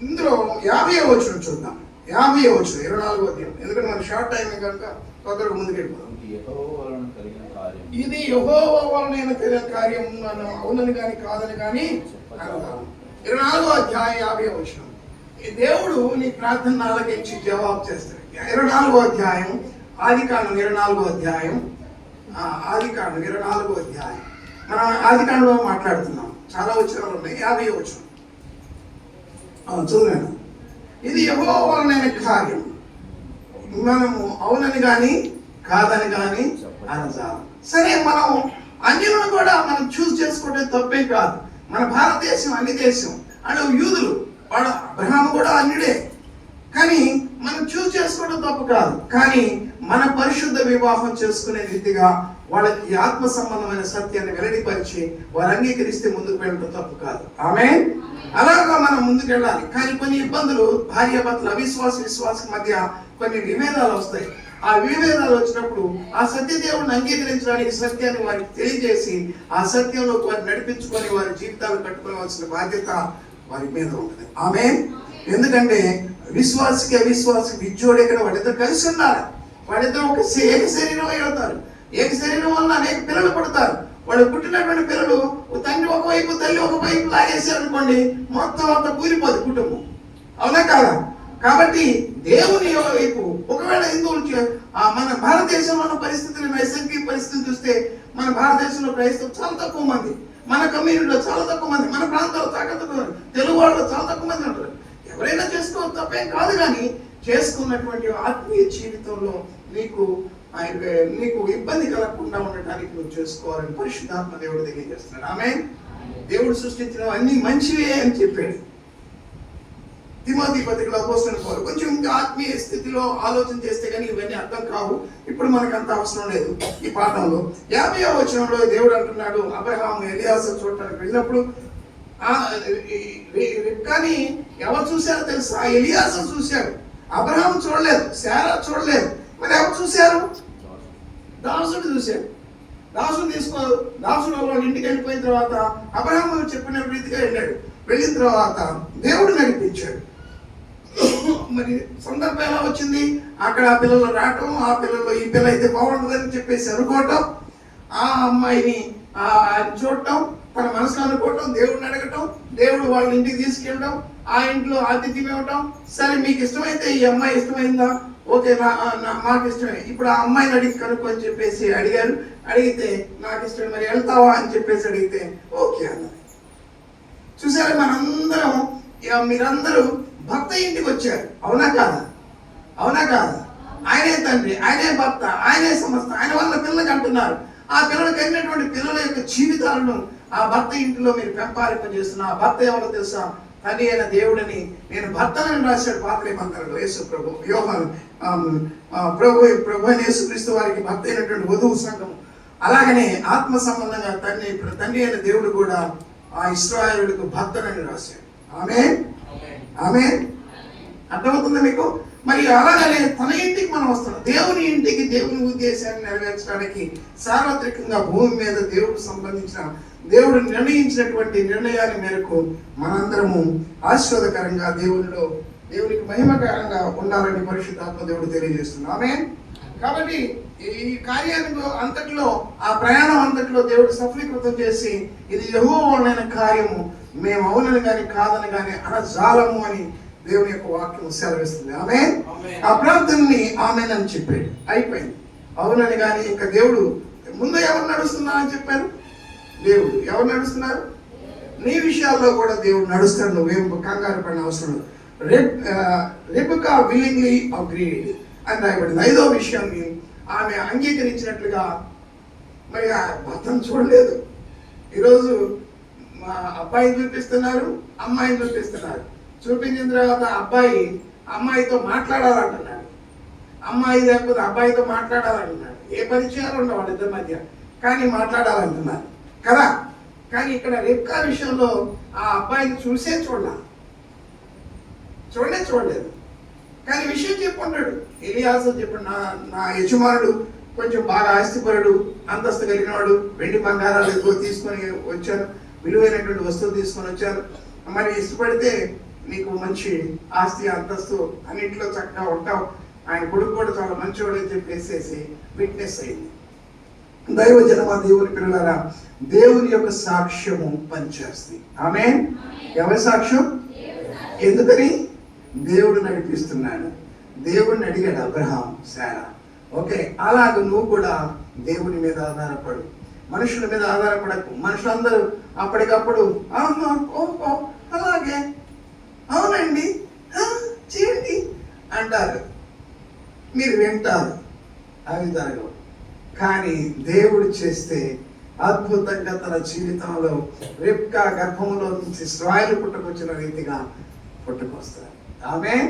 ఇందులో 50వ వచనం చూద్దాం. 50వ వచనం 24వ అధ్యాయం. ఎందుకంటే మన షార్ట్ టైం కనుక తొందరగా ముందుకెళ్ళిపోదాం. ఇది యెహోవా వలన కలిగిన కార్యం, మనం అవునని కానీ కాదని కానీ అనగాను. 24వ అధ్యాయం 50వ వచనం. ఈ దేవుడు నీ ప్రార్థన ఆలకించి జవాబు చేస్తాడు. 24వ అధ్యాయం ఆదికాండం 24వ అధ్యాయం ఆదికాండం 24వ అధ్యాయం. మనం ఆదికాండంలో మాట్లాడుతున్నాం, చాలా వచనాలు ఉన్నాయి. 50వ వచనం చూడండి. ఇది యెహోవా వలన కార్యం, మనము అవునని కానీ కాదని కానీ అనజాలం. సరే, మనం అన్యులను కూడా మనం చూస్ చేసుకుంటే తప్పే కాదు. మన భారతదేశం అన్ని దేశం అంటే యూదులు, వాడు అబ్రహాము కూడా అన్యుడే, కానీ మనం చూస్ చేసుకోవడం తప్పు కాదు. కానీ మన పరిశుద్ధ వివాహం చేసుకునే రీతిగా వాళ్ళకి ఆత్మ సంబంధమైన సత్యాన్ని వెల్లడిపరిచి వారు అంగీకరిస్తే ముందుకు వెళ్ళడం తప్పు కాదు. ఆమేన్. అలాగా మనం ముందుకు వెళ్ళాలి. కానీ కొన్ని ఇబ్బందులు, భార్యాభర్తల విశ్వాసం మధ్య కొన్ని విభేదాలు వస్తాయి. ఆ విభేదాలు వచ్చినప్పుడు ఆ సత్యదేవుడిని అంగీకరించడానికి సత్యాన్ని వారికి తెలియజేసి ఆ సత్యంలోకి వారిని నడిపించుకొని వారి జీవితాలు కట్టుకోవాల్సిన బాధ్యత వారి మీద ఉంటుంది. ఆమేన్. ఎందుకంటే విశ్వాసికి అవిశ్వాసికి విజ్జోడే కదా, వాళ్ళిద్దరు కలిసి ఉండాలి. వాళ్ళిద్దరు ఒక ఏక శరీరం అయి అవుతారు. ఏక శరీరం వల్ల అనేక పిల్లలు పుడతారు. వాళ్ళు పుట్టినటువంటి పిల్లలు తండ్రి ఒకవైపు తల్లి ఒకవైపు లాగేశారు అనుకోండి, మొత్తం అంతా కూలిపోదు కుటుంబం. అవునా కాదా? కాబట్టి దేవుని వైపు ఒకవేళ హిందువులు, మన భారతదేశంలో ఉన్న పరిస్థితులు, నైసర్గిక పరిస్థితిని చూస్తే మన భారతదేశంలో క్రైస్తవులు చాలా తక్కువ మంది, మన కమ్యూనిటీలో చాలా తక్కువ మంది, మన ప్రాంతాల్లో చాలా తక్కువ మంది, తెలుగు వాళ్ళు చాలా తక్కువ మంది ఉంటారు. ఎవరైనా చేసుకోవడం తప్పేం కాదు, కానీ చేసుకున్నటువంటి ఆత్మీయ జీవితంలో నీకు ఇబ్బంది కలగకుండా ఉండటానికి నువ్వు చేసుకోవాలని పరిశుద్ధాత్మ దేవుడు తెలియజేస్తున్నాడు. ఆమేన్. దేవుడు సృష్టించిన అన్ని మంచివే అని చెప్పాడు. తిమోతి పత్రికలో అపోస్తలుడైన పౌలు కొంచెం ఇంకా ఆత్మీయ స్థితిలో ఆలోచన చేస్తే కానీ ఇవన్నీ అర్థం కావు. ఇప్పుడు మనకు అంత అవసరం లేదు. ఈ పాఠంలో 50వ వచనంలో దేవుడు అంటున్నాడు, అబ్రహాము ఎలియాజరు చూడటానికి వెళ్ళినప్పుడు కానీ ఎవరు చూశారో తెలుసా? ఎలియాజరు చూశాడు, అబ్రహాము చూడలేదు, శారా చూడలేదు. మరి ఎవరు చూశారు? దాసుడు చూశాడు. దాసుడు వాళ్ళ ఇంటికి వెళ్ళిపోయిన తర్వాత అబ్రహాము చెప్పిన రీతిగా వెళ్ళాడు. వెళ్ళిన తర్వాత దేవుడు నడిపించాడు. మరి సందర్భం ఎలా వచ్చింది? అక్కడ ఆ పిల్లలు రావటం, ఆ పిల్లలు ఈ పిల్ల అయితే బాగుంటుందని చెప్పేసి అనుకోవటం, ఆ అమ్మాయిని చూడటం, తన మనసులో అనుకోవటం, దేవుడిని అడగటం, దేవుడు వాళ్ళ ఇంటికి తీసుకెళ్ళడం, ఆ ఇంట్లో ఆతిథ్యం ఇవ్వటం. సరే, మీకు ఇష్టమైతే ఈ అమ్మాయి ఇష్టమైందా? ఓకే, మాకు ఇష్టమే. ఇప్పుడు ఆ అమ్మాయిని అడిగి కనుక్కో అని చెప్పేసి అడిగారు. అడిగితే నాకు ఇష్టమే, మరి వెళ్తావా అని చెప్పేసి అడిగితే ఓకే అన్నది. చూసారా, మనందరం మీరందరూ భర్త ఇంటికి వచ్చారు. అవునా కాదా? అవునా కాదా? ఆయనే తండ్రి, ఆయనే భర్త, ఆయనే సమస్త, ఆయన వల్ల పిల్లలకి అంటున్నారు. ఆ పిల్లలకి అయినటువంటి పిల్లల యొక్క జీవితాలను ఆ భర్త ఇంటిలో మీరు పెంపాలింపజేస్తున్న ఆ భర్త ఎవరో తెలుసా? తండ్రి అయిన దేవుడని నేను భర్తనని రాశాడు పాత నిబంధనలో యేసు ప్రభు. యోహాను ప్రభు అయిన యేసుక్రీస్తు వారికి భర్త అయినటువంటి వధువు సంఘం అలాగనే ఆత్మ సంబంధంగా తండ్రి అయిన దేవుడు కూడా ఆ ఇశ్రాయేలుకు భక్తుడని రాశాడు. ఆమేన్, ఆమేన్. అర్థమవుతుందా మీకు? మరి అలాగనే తన ఇంటికి మనం వస్తున్నాం. దేవుని ఇంటికి దేవుని ఉద్దేశాన్ని నెరవేర్చడానికి సార్వత్రికంగా భూమి మీద దేవుడు నిర్ణయించినటువంటి నిర్ణయాల మేరకు మనందరము ఆశీర్వాదకరంగా దేవునికి మహిమకరంగా ఉండాలని పరిశుద్ధాత్మ దేవుడు తెలియజేస్తున్నాడు. ఆమేన్. కాబట్టి ఈ కార్యానికి అంతట్లో, ఆ ప్రయాణం అంతట్లో దేవుడు సఫలీకృతం చేసి ఇది యెహోవానైన కార్యము, మేము అవునని కానీ కాదని కానీ అనజాలము అని దేవుని యొక్క వాక్యం సెలవిస్తుంది. ఆమేన్. ఆ ప్రార్థనని ఆమేన్ అని చెప్పాడు, అయిపోయింది. అవునని కానీ ఇంకా దేవుడు ముందు ఎవరు నడుస్తున్నారు అని చెప్పారు? దేవుడు. ఎవరు నడుస్తున్నారు? నీ విషయాల్లో కూడా దేవుడు నడుస్తాడు, నువ్వేం కంగారు పడిన అవసరం లేదు. రెబెకా విల్లింగ్లీ అగ్రీడ్ అని రాయబడింది. 5వ విషయాన్ని ఆమె అంగీకరించినట్లుగా. మరి ఆ భర్తను చూడలేదు. ఈరోజు మా అబ్బాయిని చూపిస్తున్నారు, అమ్మాయిని చూపిస్తున్నారు. చూపించిన తర్వాత అమ్మాయితో మాట్లాడాలంటున్నాడు, అమ్మాయి లేకపోతే అబ్బాయితో మాట్లాడాలంటున్నాడు. ఏ పరిచయాలు ఉండవు వాళ్ళిద్దరి మధ్య, కానీ మాట్లాడాలంటున్నారు కదా. కానీ ఇక్కడ రెబ్కా విషయంలో ఆ అబ్బాయిని చూడలేదు. కానీ విషయం చెప్పుకుంటాడు. ఎలియాజరు చెప్పాడు, నా యజమానుడు కొంచెం బాగా ఆస్తిపరుడు, అంతస్తు కలిగినవాడు, వెండి బంగారాలు ఎక్కువ తీసుకొని వచ్చాను, విలువైనటువంటి వస్తువులు తీసుకొని వచ్చాను. మరి ఇష్టపడితే నీకు మంచి ఆస్తి అంతస్తు అన్నింటిలో చక్కగా ఉంటావు, ఆయన కొడుకు కూడా చాలా మంచివాడు అని చెప్పేసేసి విట్నెస్ అయింది. దైవజనమా, దేవుని పిల్లలారా, దేవుని యొక్క సాక్ష్యము పనిచేస్తుంది. ఆమేన్. ఎవరి సాక్ష్యం? ఎందుకని? దేవుడు నడిపిస్తున్నాడు. దేవుడిని అడిగాడు అబ్రహాం, శారా. ఓకే, అలాగ నువ్వు కూడా దేవుని మీద ఆధారపడు, మనుషుల మీద ఆధారపడకు. మనుషులందరూ అప్పటికప్పుడు ఓహో అలాగే, అవునండి, చేయండి అంటారు, మీరు వింటారు, అవి జరగవు. కానీ దేవుడు చేస్తే అద్భుతంగా తన జీవితంలో రెబ్కా గర్భంలో నుంచి ఇశ్రాయేలు పుట్టుకొచ్చిన రీతిగా పుట్టుకొస్తాడు. ఆమేన్.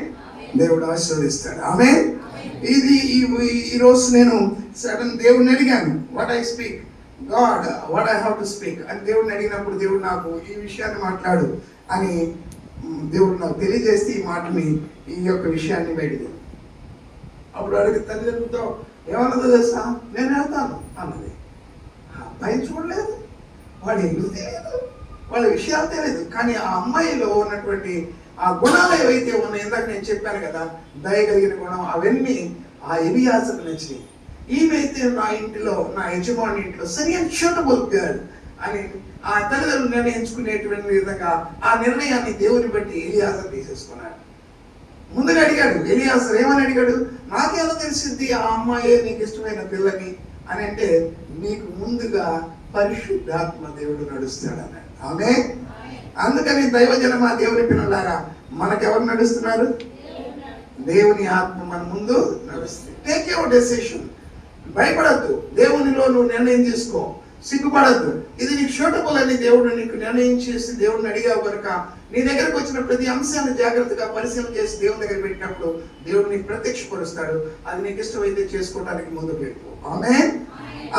దేవుడు ఆశీర్వదిస్తాడు. ఆమేన్. ఈరోజు నేను దేవుడిని అడిగాను, what I speak God, what I have to speak అని దేవుడిని అడిగినప్పుడు దేవుడు నాకు ఈ విషయాన్ని మాట్లాడు అని దేవుడు నాకు తెలియజేస్తే ఈ యొక్క విషయాన్ని బయటికి అప్పుడు అడిగి తల్లిదండ్రులతో ఏమన్నదో తెలుసా, నేను వెళ్తాను అన్నది. ఆ అబ్బాయిని చూడలేదు, వాడు ఎందుకు తెలియదు, వాళ్ళ విషయాలు తెలియదు. కానీ ఆ అమ్మాయిలో ఉన్నటువంటి ఆ గుణాలు ఏవైతే ఉన్నాయో, ఇందాక నేను చెప్పాను కదా, దయ కలిగిన గుణం, అవన్నీ ఆ ఎలియాజరుకు నచ్చినాయి. ఈమెయితే నా ఇంటిలో, నా యజమాని ఇంటిలో సరి అండ్ షూటబుల్ గర్ల్ అని ఆ తల్లిదండ్రులు నిర్ణయించుకునేటువంటి విధంగా ఆ నిర్ణయాన్ని దేవుని బట్టి ఎలియాజరు తీసేసుకున్నాడు. ముందుగా అడిగాడు ఎలియాజరు, ఏమని అడిగాడు? నాకేలా తెలిసింది ఆ అమ్మాయే నీకు ఇష్టమైన పిల్లని అని అంటే, నీకు ముందుగా పరిశుద్ధాత్మ దేవుడు నడుస్తాడు అన్నాడు. ఆమేన్. అందుకని దైవజనమా, దేవుని పిల్లలారా, మనకెవరు నడుస్తున్నారు? దేవుని ఆత్మ మన ముందు నడుస్తుంది. Take your decision. భయపడద్దు, దేవునిలో నువ్వు నిర్ణయం తీసుకో, సిగ్గుపడద్దు. ఇది నీకు షూటబుల్ అని దేవుడు నీకు నిర్ణయం చేసి దేవుడిని అడిగావు కనుక నీ దగ్గరకు వచ్చిన ప్రతి అంశాన్ని జాగ్రత్తగా పరిశీలన చేసి దేవుని దగ్గర పెట్టినప్పుడు దేవుడు నీకు ప్రత్యక్షపరుస్తాడు. అది నీకు ఇష్టమైతే చేసుకోవడానికి ముందు పెట్టు. ఆమేన్.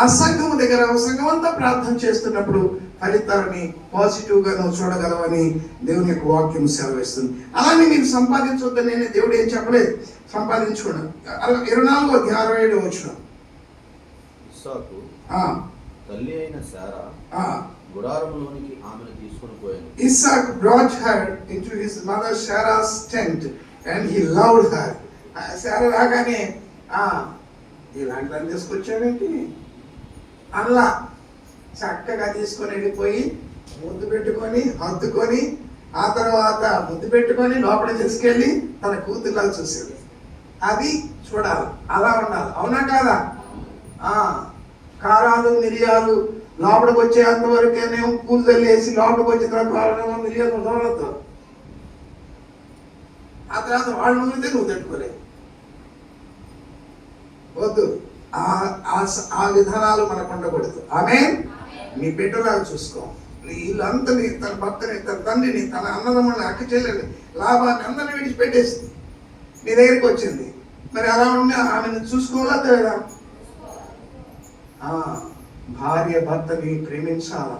ఆ సంఘం దగ్గర సంఘం అంతా ప్రార్థన చేస్తున్నప్పుడు ఫలితాలని పాజిటివ్గా నువ్వు చూడగలవని దేవుని యొక్క వాక్యం సెలవిస్తుంది. అలానే నీకు సంపాదించవద్దని దేవుడు ఏం చెప్పలేదు, సంపాదించుకోండి. 24:67 వచ్చిన తల్లి అయిన శారా గుడారములోనికి ఆమెను తీసుకొని పోయాను. Isaac brought her into his mother Sarah's tent and he loved her. Sarah రాగానే ఇలాంటి దాన్ని తీసుకొచ్చాడేంటి అలా చక్కగా తీసుకొని వెళ్ళిపోయి ముద్దు పెట్టుకొని హత్తుకొని ఆ తర్వాత ముద్దు పెట్టుకొని లోపల తీసుకెళ్ళి తన కూతుర్లా చూసేది. అది చూడాలి, అలా ఉండాలి. అవునా కాదా? కారాలు మిరియాలు లోపలికి వచ్చేంత వరకేనేమో పూలు తల్లేసి లోపలికి వచ్చిన తర్వాత మిరియాలు వదలతో, ఆ తర్వాత వాళ్ళు నూరితే నువ్వు తట్టుకోలేవు. వద్దు, ఆ విధానాలు మనకు ఉండకూడదు. ఆమేన్. నీ బిడ్డలాగా చూసుకో. వీళ్ళందరినీ, తన భర్తని, తన తండ్రిని, తన అన్నదమ్ముని, అక్క చెల్లెని, లాభాన్ని అందరినీ విడిచిపెట్టేసింది, నీ దగ్గరికి వచ్చింది. మరి అలా ఉండి ఆమెను చూసుకోవాలా తెలియదా? భార్య భర్తని ప్రేమించాల,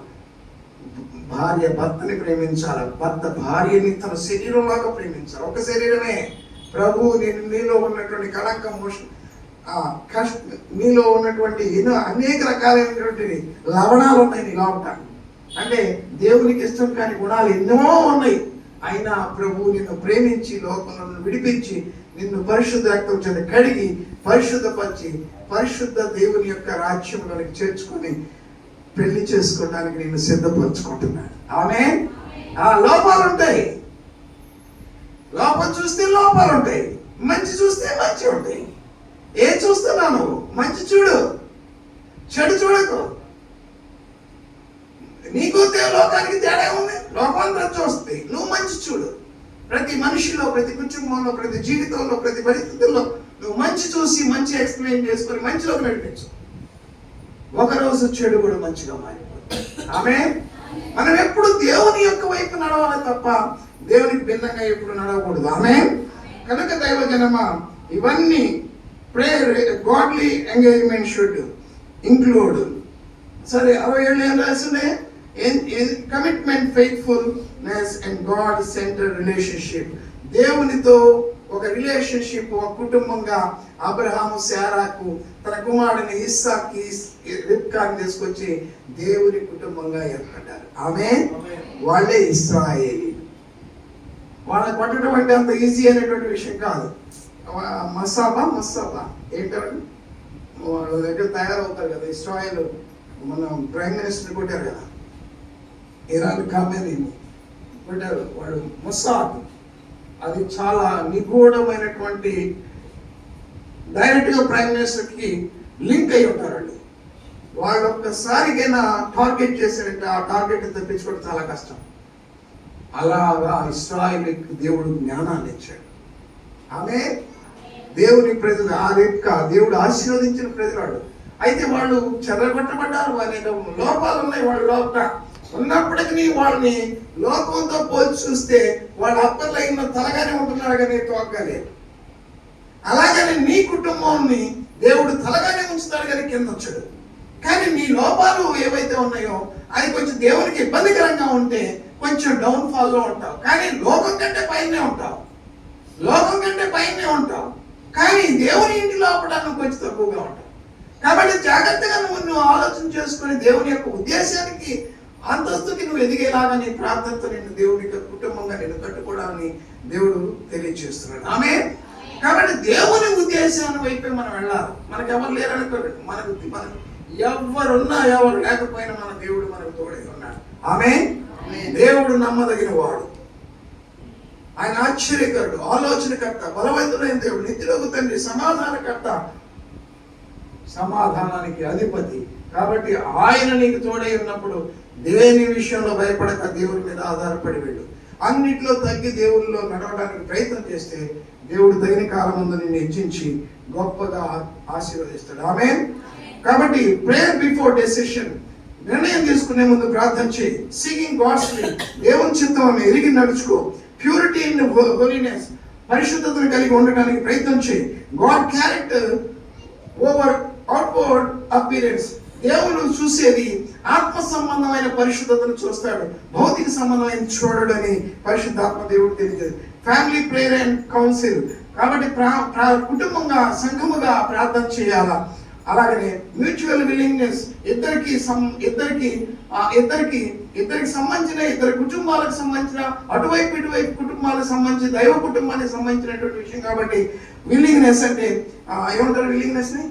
భార్య భర్తని ప్రేమించాల, భర్త భార్యని తన శరీరంలాగా ప్రేమించాలి. ఒక శరీరమే. ప్రభు నీలో ఉన్నటువంటి కళంకం, నీలో ఉన్నటువంటి ఎన్నో అనేక రకాలైనటువంటి లవణాలు ఉన్నాయి నీ లోపల. అంటే దేవునికి ఇష్టం కాని గుణాలు ఎన్నో ఉన్నాయి. అయినా ప్రభు నిన్ను ప్రేమించి లోకంలో విడిపించి నిన్ను పరిశుద్ధ రక్తం చేత కడిగి పరిశుద్ధపరిచి పరిశుద్ధ దేవుని యొక్క రాజ్యంలోనికి చేర్చుకొని పెళ్లి చేసుకోవడానికి నేను సిద్ధపరచుకుంటున్నాను. ఆమేన్. లోపాలు ఉంటాయి, లోపం చూస్తే లోపాలు ఉంటాయి, మంచి చూస్తే మంచి ఉంటాయి. ఏం చూస్తున్నాను? మంచి చూడు, చెడు చూడకు. నీకు లోకానికి తేడా ఉంది. లోకాన్ని చూస్తే నువ్వు మంచి చూడు. ప్రతి మనిషిలో, ప్రతి కుటుంబంలో, ప్రతి జీవితంలో, ప్రతి పరిస్థితుల్లో నువ్వు మంచి చూసి మంచి ఎక్స్ప్లెయిన్ చేసుకొని మంచిలోకి నడిపించు. ఒకరోజు చెడు కూడా మంచిగా మారిపోతుంది. ఆమేన్. మనం ఎప్పుడు దేవుని యొక్క వైపు నడవాలి తప్ప దేవునికి భిన్నంగా ఎప్పుడు నడవకూడదు. ఆమేన్. కనుక దైవజనమా, ఇవన్నీ prayer, godly engagement should include. సరే, 67 ఏం రాసిందే? Commitment, faithfulness and God centred relationship. దేవునితో ఒక రిలేషన్షిప్, ఒక కుటుంబంగా అబ్రహాము శారాకు తన కుమారుడిని ఇస్సాకి రిబ్కాని తీసుకొచ్చి దేవుని కుటుంబంగా ఏర్పడ్డారు. ఆమేన్. వాళ్ళే ఇశ్రాయేలీయులు. వాళ్ళని కొట్టడం అంటే అంత ఈజీ అనేటువంటి విషయం కాదు. మసాబా ఏంటంటే వాళ్ళ దగ్గర తయారవుతారు కదా ఇస్రాయేల్. మన ప్రైమ్ మినిస్టర్ కొట్టారు కదా, ఇరాన్ ఖామెనీ కొట్టారు. వాడు మొసాద్. అది చాలా నిగూఢమైనటువంటి, డైరెక్ట్గా ప్రైమ్ మినిస్టర్కి లింక్ అయి ఉంటారండి. వాళ్ళు ఒక్కసారికైనా టార్గెట్ చేశారంటే ఆ టార్గెట్ తప్పించుకోవడం చాలా కష్టం. అలాగా ఇశ్రాయేలుకి దేవుడు జ్ఞానాన్ని ఇచ్చాడు. ఆమె దేవుని ప్రజలు, ఆ రేపుక దేవుడు ఆశీర్వదించిన ప్రజలు. అయితే వాళ్ళు చెదరగొట్టబడ్డారు. అనేక లోపాలు ఉన్నాయి వాళ్ళ లోపల. ఉన్నప్పటికీ వాళ్ళని లోకంతో పోల్చి చూస్తే వాళ్ళు అప్పర్ లైన్లో తలగానే ఉంటున్నారు కానీ తోకలేదు. అలాగని నీ కుటుంబాన్ని దేవుడు తలగానే ఉంచుతాడు కానీ కింద వచ్చాడు. కానీ నీ లోపాలు ఏవైతే ఉన్నాయో అది కొంచెం దేవునికి ఇబ్బందికరంగా ఉంటే కొంచెం డౌన్ ఫాల్లో ఉంటావు. కానీ లోకం కంటే పైనే ఉంటావు, లోకం కంటే పైనే ఉంటావు. కానీ దేవుని ఇంటి లోపల నువ్వు కొంచెం తక్కువగా ఉంటావు. కాబట్టి జాగ్రత్తగా నువ్వు ఆలోచన చేసుకుని దేవుని యొక్క ఉద్దేశానికి, అంతస్తుకి నువ్వు ఎదిగేలాగా నీ ప్రార్థనతో నిన్ను దేవుని కుటుంబంగా నిన్ను కట్టుకోవడాన్ని దేవుడు తెలియజేస్తున్నాడు. ఆమె. కాబట్టి దేవుని ఉద్దేశాన్ని వైపే మనం వెళ్ళాలి. మనకు ఎవరు లేరనుకోండి, మనకు ఎవరున్నా ఎవరు లేకపోయినా మన దేవుడు మనకు తోడై ఉన్నాడు. ఆమె. దేవుడు నమ్మదగిన వాడు, ఆయన ఆశ్చర్యకరుడు, ఆలోచనకర్త, బలవంతుడైన దేవుడు, నిత్యులకు తండ్రి, సమాధానకర్త, సమాధానానికి అధిపతి. కాబట్టి ఆయన నీకు తోడై ఉన్నప్పుడు దేని విషయంలో భయపడక దేవుడి మీద ఆధారపడి వెళ్ళు. అన్నిట్లో తగ్గి దేవుళ్ళలో నడవడానికి ప్రయత్నం చేస్తే దేవుడు తగిన కాలం ముందు నిన్ను హెచ్చించి గొప్పగా ఆశీర్వదిస్తాడు. ఆమేన్. కాబట్టి ప్రేయర్ బిఫోర్ డెసిషన్, నిర్ణయం తీసుకునే ముందు ప్రార్థన చేయి. సీకింగ్ గాడ్స్ విల్, దేవుని చిత్తాన్ని ఎరిగి నడుచుకో. ప్యూరిటీ ఇన్ హోలీనెస్, పరిశుద్ధతను కలిగి ఉండడానికి ప్రయత్నం చేయి. God character over outward appearance, దేవుడు చూసేది ఆత్మ సంబంధమైన పరిశుద్ధతను చూస్తాడు, భౌతిక సంబంధమైన చూడడని పరిశుద్ధాత్మ దేవుడు తెలియజేది. ఫ్యామిలీ ప్రేయర్ అండ్ కౌన్సిల్, కాబట్టి కుటుంబంగా సంఘముగా ప్రార్థన చేయాలా. అలాగనే మ్యూచువల్ విల్లింగ్నెస్, ఇద్దరికి సంబంధించిన, ఇద్దరు కుటుంబాలకు సంబంధించిన, అటువైపు ఇటువైపు కుటుంబాలకు సంబంధించి, దైవ కుటుంబానికి సంబంధించినటువంటి విషయం. కాబట్టి విల్లింగ్నెస్ అంటే ఏమంటారు? విల్లింగ్నెస్ ని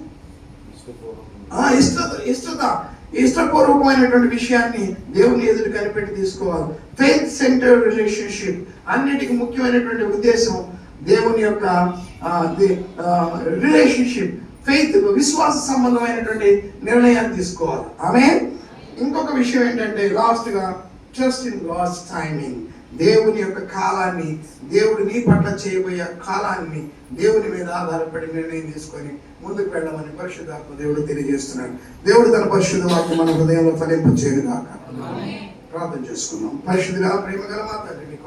ఇష్టపూర్వకమైనటువంటి విషయాన్ని దేవుని ఎదురు కనిపెట్టి తీసుకోవాలి. ఫెయిత్ సెంటర్డ్ రిలేషన్షిప్, అన్నిటికీ ముఖ్యమైనటువంటి ఉద్దేశం దేవుని యొక్క రిలేషన్షిప్, ఫెయిత్, విశ్వాస సంబంధమైనటువంటి నిర్ణయాన్ని తీసుకోవాలి. ఆమేన్. ఇంకొక విషయం ఏంటంటే లాస్ట్ గా, ట్రస్ట్ ఇన్ గాడ్స్ టైమింగ్, దేవుని యొక్క కాలాన్ని, దేవుడు నీ పట్ల చేయబోయే కాలాన్ని దేవుని మీద ఆధారపడి నిర్ణయం తీసుకొని ముందుకు వెళ్ళమని పరిశుద్ధాత్మ దేవుడు తెలియజేస్తున్నాడు. దేవుడు తన పరిశుద్ధ వాక్యం మన హృదయంలో ఫలింప చేయను గాక. ప్రార్థన చేసుకున్నాం. పరిశుద్ధుడా, ప్రేమ గల మా తండ్రి,